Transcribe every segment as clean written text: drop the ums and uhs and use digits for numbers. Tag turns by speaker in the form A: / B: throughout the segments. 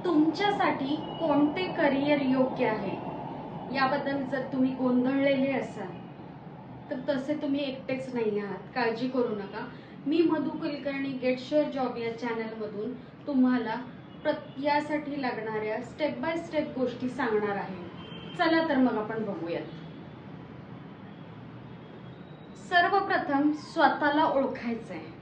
A: तुमच्यासाठी कोणते करिअर योग्य आहे याबद्दल जर तुम्ही गोंधळलेले असाल तर तसे तुम्ही एकटेच नाही आहात। काळजी करू नका। मी मधु कुलकर्णी गेट शुअर जॉब या चॅनल मधून तुम्हाला यासाठी लागणाऱ्या स्टेप बाय स्टेप गोष्टी सांगणार आहे। चला तर मग आपण बघूयात। सर्वप्रथम स्वतःला ओळखायचं आहे,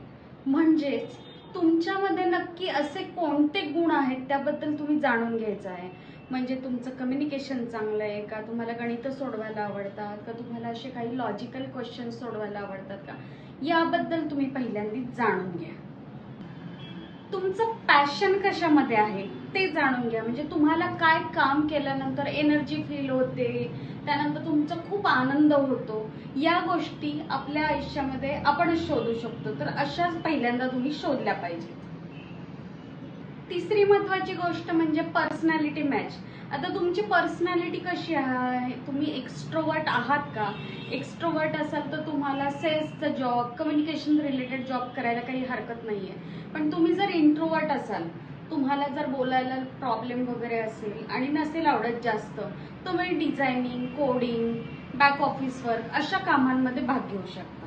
A: म्हणजेच तुमच्यामध्ये नक्की असे कोणते गुण आहेत त्याबद्दल तुम्ही जाणून घ्यायचं आहे। म्हणजे तुमचं कम्युनिकेशन चांगलं आहे का, तुम्हाला गणित सोडवायला आवडतात का, तुम्हाला असे काही लॉजिकल क्वेश्चन सोडवायला आवडतात का, याबद्दल तुम्ही पहिल्यांदा जाणून घ्या। तुमचं पॅशन कशामध्ये आहे ते जाणून घ्या। म्हणजे तुम्हाला काय काम केल्यानंतर एनर्जी फील होते, त्यानंतर तुमचा खूप आनंद होतो, या गोष्टी आपल्या आयुष्यामध्ये आपण शोधू शकतो। तर अशाच पहिल्यांदा तुम्ही शोधल्या पाहिजे। तिसरी महत्त्वाची गोष्ट म्हणजे पर्सनॅलिटी मॅच। आता तुमची पर्सनॅलिटी कशी आहे, तुम्ही एक्स्ट्रोवर्ट आहात का? एक्स्ट्रोवर्ट असाल तर तुम्हाला सेल्सचा जॉब, कम्युनिकेशन रिलेटेड जॉब करायला काही हरकत नाहीये। पण तुम्ही जर इंट्रोवर्ट असाल, तुम्हाला जर बोलायला प्रॉब्लेम वगैरे असेल आणि नसेल आवडत जास्त, तुम्ही designing, coding, back office work अशा कामांमध्ये भाग घेऊ शकता।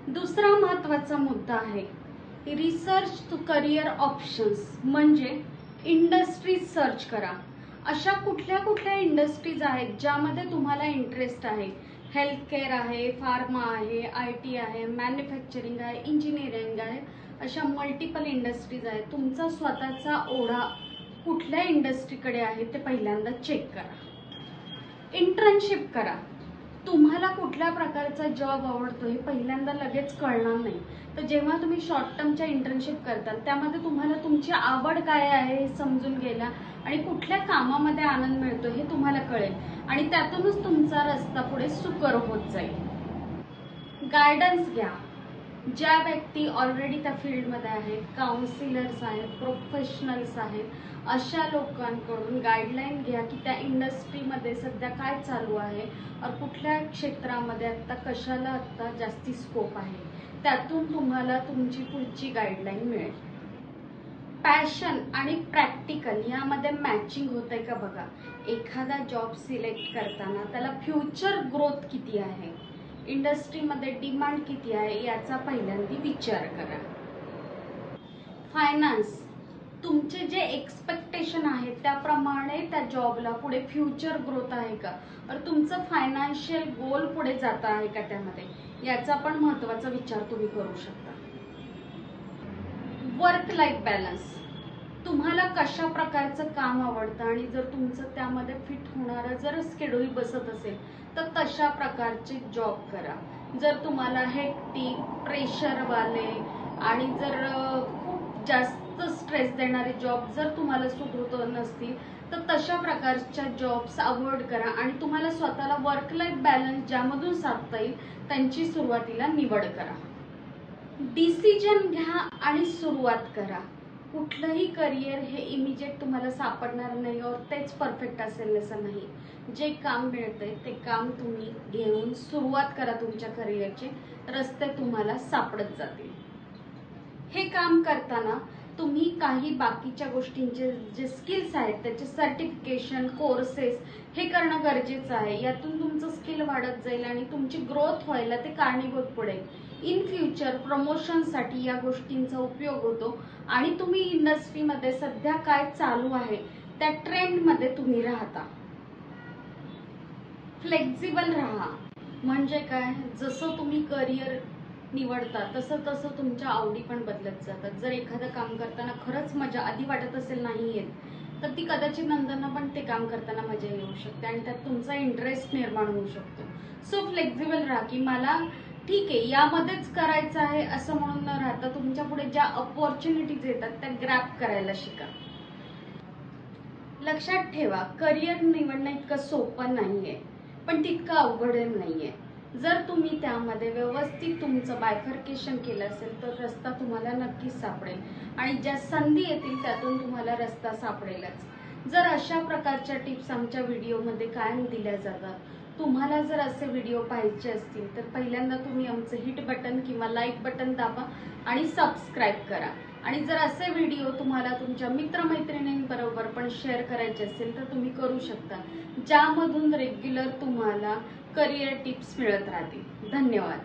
A: दुसरा महत्त्वाचा मुद्दा आहे रिसर्च टू करिअर ऑप्शन्स। म्हणजे इंडस्ट्रीज सर्च करा। अशा कुठल्या कुठल्या इंडस्ट्रीज आहेत ज्यामध्ये तुम्हाला इंटरेस्ट आहे। हेल्थ केअर आहे, फार्मा आहे, IT आहे, मॅन्युफॅक्चरिंग आहे, इंजिनिअरिंग आहे, अशा मल्टिपल इंडस्ट्रीज आहेत। तुमचा स्वतःचा ओढा कुठल्या इंडस्ट्रीकडे आहे ते पहिल्यांदा चेक करा। इंटर्नशिप करा। तुम्हाला कुठल्या प्रकारचा जॉब आवडतो हे पहिल्यांदा लगेच कळणार नाही। तर जेव्हा तुम्ही शॉर्ट टर्मच्या इंटर्नशिप करताल त्यामध्ये तुम्हाला तुमची आवड काय आहे हे समजून घ्यायला आणि कुठल्या कामामध्ये आनंद मिळतो हे तुम्हाला कळेल आणि त्यातूनच तुमचा रस्ता पुढे सुकर होत जाईल। गायडन्स घ्या। ज्या व्यक्ती ऑलरेडी त्या फील्डमध्ये आहेत, काउन्सिलर्स आहेत, प्रोफेशनल्स आहेत, अशा लोकांकडून गाईडलाईन घ्या की त्या इंडस्ट्रीमध्ये सध्या काय चालू आहे और कुठल्या क्षेत्रामध्ये आता कशाला आता जास्ती स्कोप आहे, त्यातून तुम्हाला तुमची पुढची गाईडलाईन मिळेल। पॅशन आणि प्रॅक्टिकल यामध्ये मॅचिंग होतंय का बघा। एखादा जॉब सिलेक्ट करताना त्याला फ्युचर ग्रोथ किती आहे, इंडस्ट्रीमध्ये डिमांड किती आहे याचा पहिल्यांदा विचार करा। फायनान्स, तुमचे जे एक्सपेक्टेशन आहे त्याप्रमाणे त्या जॉबला पुढे फ्युचर ग्रोथ आहे का, और तुमचं फायनान्शियल गोल पुढे जात आहे का त्यामध्ये, याचा पण महत्त्वाचा विचार तुम्ही करू शकता। वर्क लाईफ बॅलन्स, तुम्हाला कशा प्रकारचं काम आवडतं आणि जर तुमचं त्यामध्ये फिट होणारं जर शेड्यूल बसत असेल तर तशा प्रकारचे जॉब करा। जर तुम्हाला हेक्टिक, प्रेशरवाले आणि जर खूप जास्त स्ट्रेस देणारे जॉब जर तुम्हाला सूट होत नसतील तर तशा प्रकारच्या जॉब्स अवॉइड करा आणि तुम्हाला स्वतःला वर्क लाईफ बॅलन्स ज्यामधून साधता येईल त्यांची सुरुवातीला निवड करा। डिसिजन घ्या आणि सुरुवात करा। कुठलंही करिअर हे इमिजिएट तुम्हाला सापडणार नाही और तेच परफेक्ट असेल असं नाही। जे काम मिळतंय ते काम तुम्ही घेऊन सुरुवात करा। तुमच्या करिअरचे रस्ते तुम्हाला सापडत जातील। हे काम करताना तुम्ही काही बाकीच्या गोष्टींचे जे स्किल्स आहेत त्याचे सर्टिफिकेशन, कोर्सेस हे करणं गरजेचं आहे। यातून तुमचं स्किल वाढत जाईल आणि तुमची ग्रोथ व्हायला ते कारणीभूत पडेल। इन फ्युचर प्रमोशनसाठी या गोष्टींचा उपयोग होतो आणि तुम्ही इंडस्ट्रीमध्ये सध्या काय चालू आहे त्या ट्रेंडमध्ये तुम्ही राहता। फ्लेक्झिबल राहा। म्हणजे काय, जसं तुम्ही करिअर निवडता तसं तसं तुमच्या आवडी पण बदलत जातात। जर एखादं काम करताना खरंच मजा आधी वाटत असेल नाही येत तर ती कदाचित नंतर पण ते काम करताना मजा येऊ शकते आणि त्यात तुमचा इंटरेस्ट निर्माण होऊ शकतो। सो फ्लेक्झिबल राहा की मला ठीक आहे यामध्येच करायचं आहे असं म्हणून न राहता तुमच्या पुढे ज्या अपॉर्च्युनिटीज येतात त्या ग्रॅब करायला शिका। लक्षात ठेवा, करिअर निवडणं इतकं सोपं नाहीये पण तितकं अवघड नाहीये। जर तुम्ही त्यामध्ये व्यवस्थित तुमचं बायफर्केशन केलं असेल तर रस्ता तुम्हाला नक्कीच सापडेल आणि ज्या संधी येतील त्यातून तुम्हाला रस्ता सापडेलच। जर अशा प्रकारच्या टिप्स आमच्या व्हिडिओमध्ये कायम दिल्या जातात, तुम्हाला जर असे व्हिडिओ पाहायचे असतील तर पहिल्यांदा तुम्ही आमचं हिट बटन किंवा लाईक बटन दाबा आणि सबस्क्राईब करा। आणि जर असे व्हिडिओ तुम्हाला तुमच्या मित्रमैत्रिणींबरोबर पण शेअर करायचे असेल तर तुम्ही करू शकता, ज्यामधून रेग्युलर तुम्हाला करिअर टिप्स मिळत राहतील. धन्यवाद.